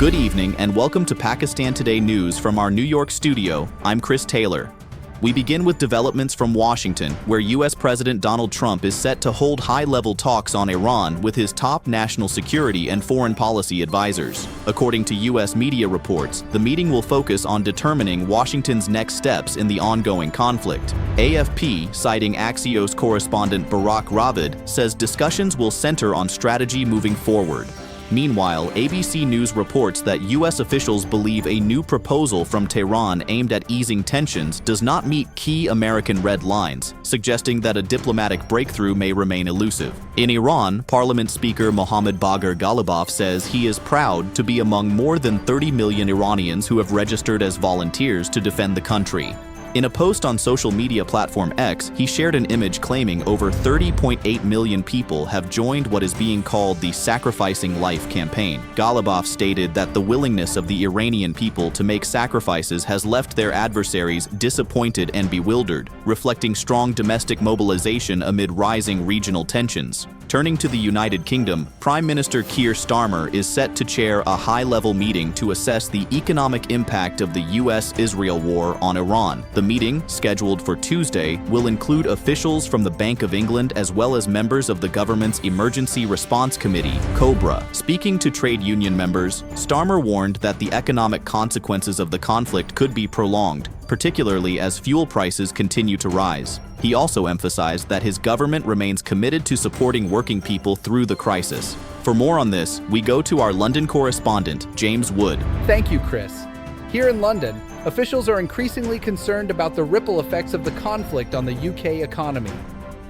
Good evening and welcome to Pakistan Today News from our New York studio. I'm Chris Taylor. We begin with developments from Washington, where U.S. President Donald Trump is set to hold high-level talks on Iran with his top national security and foreign policy advisors. According to U.S. media reports, the meeting will focus on determining Washington's next steps in the ongoing conflict. AFP, citing Axios correspondent Barak Ravid, says discussions will center on strategy moving forward. Meanwhile, ABC News reports that U.S. officials believe a new proposal from Tehran aimed at easing tensions does not meet key American red lines, suggesting that a diplomatic breakthrough may remain elusive. In Iran, Parliament Speaker Mohammad Bagher Ghalibaf says he is proud to be among more than 30 million Iranians who have registered as volunteers to defend the country. In a post on social media platform X, he shared an image claiming over 30.8 million people have joined what is being called the Sacrificing Life campaign. Ghalibaf stated that the willingness of the Iranian people to make sacrifices has left their adversaries disappointed and bewildered, reflecting strong domestic mobilization amid rising regional tensions. Turning to the United Kingdom, Prime Minister Keir Starmer is set to chair a high-level meeting to assess the economic impact of the U.S.-Israel war on Iran. The meeting, scheduled for Tuesday, will include officials from the Bank of England as well as members of the government's Emergency Response Committee, COBRA. Speaking to trade union members, Starmer warned that the economic consequences of the conflict could be prolonged, particularly as fuel prices continue to rise. He also emphasized that his government remains committed to supporting working people through the crisis. For more on this, we go to our London correspondent, James Wood. Thank you, Chris. Here in London, officials are increasingly concerned about the ripple effects of the conflict on the UK economy.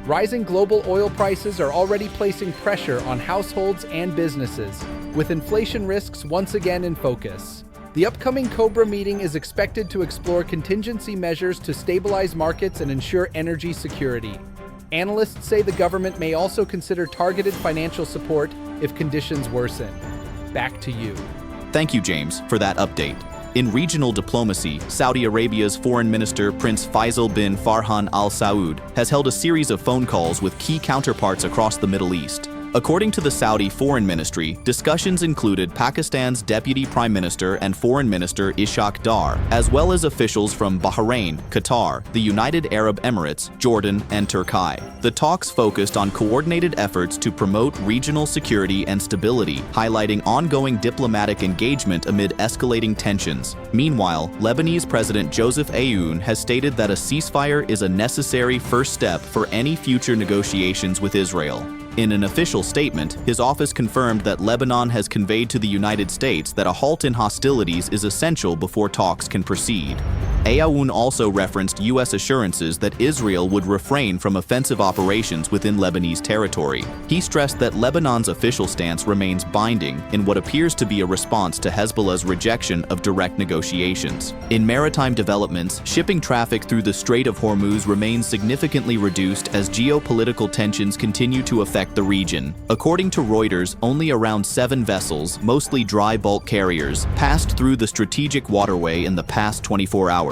Rising global oil prices are already placing pressure on households and businesses, with inflation risks once again in focus. The upcoming COBRA meeting is expected to explore contingency measures to stabilize markets and ensure energy security. Analysts say the government may also consider targeted financial support if conditions worsen. Back to you. Thank you, James, for that update. In regional diplomacy, Saudi Arabia's Foreign Minister Prince Faisal bin Farhan Al Saud has held a series of phone calls with key counterparts across the Middle East. According to the Saudi Foreign Ministry, discussions included Pakistan's Deputy Prime Minister and Foreign Minister Ishaq Dar, as well as officials from Bahrain, Qatar, the United Arab Emirates, Jordan, and Turkey. The talks focused on coordinated efforts to promote regional security and stability, highlighting ongoing diplomatic engagement amid escalating tensions. Meanwhile, Lebanese President Joseph Aoun has stated that a ceasefire is a necessary first step for any future negotiations with Israel. In an official statement, his office confirmed that Lebanon has conveyed to the United States that a halt in hostilities is essential before talks can proceed. Aoun also referenced U.S. assurances that Israel would refrain from offensive operations within Lebanese territory. He stressed that Lebanon's official stance remains binding in what appears to be a response to Hezbollah's rejection of direct negotiations. In maritime developments, shipping traffic through the Strait of Hormuz remains significantly reduced as geopolitical tensions continue to affect the region. According to Reuters, only around 7 vessels, mostly dry bulk carriers, passed through the strategic waterway in the past 24 hours.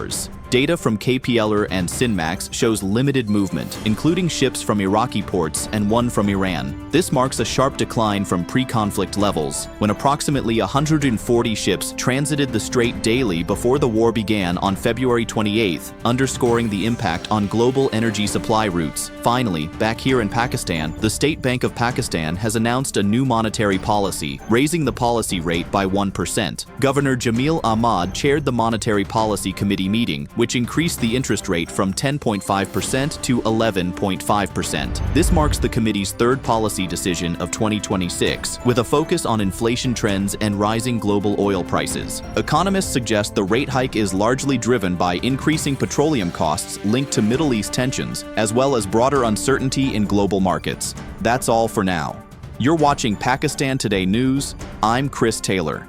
Data from KPLR and Sinmax shows limited movement, including ships from Iraqi ports and one from Iran. This marks a sharp decline from pre-conflict levels, when approximately 140 ships transited the strait daily before the war began on February 28th, underscoring the impact on global energy supply routes. Finally, back here in Pakistan, the State Bank of Pakistan has announced a new monetary policy, raising the policy rate by 1%. Governor Jamil Ahmad chaired the Monetary Policy Committee meeting, which increased the interest rate from 10.5% to 11.5%. This marks the committee's third policy decision of 2026, with a focus on inflation trends and rising global oil prices. Economists suggest the rate hike is largely driven by increasing petroleum costs linked to Middle East tensions, as well as broader uncertainty in global markets. That's all for now. You're watching Pakistan Today News. I'm Chris Taylor.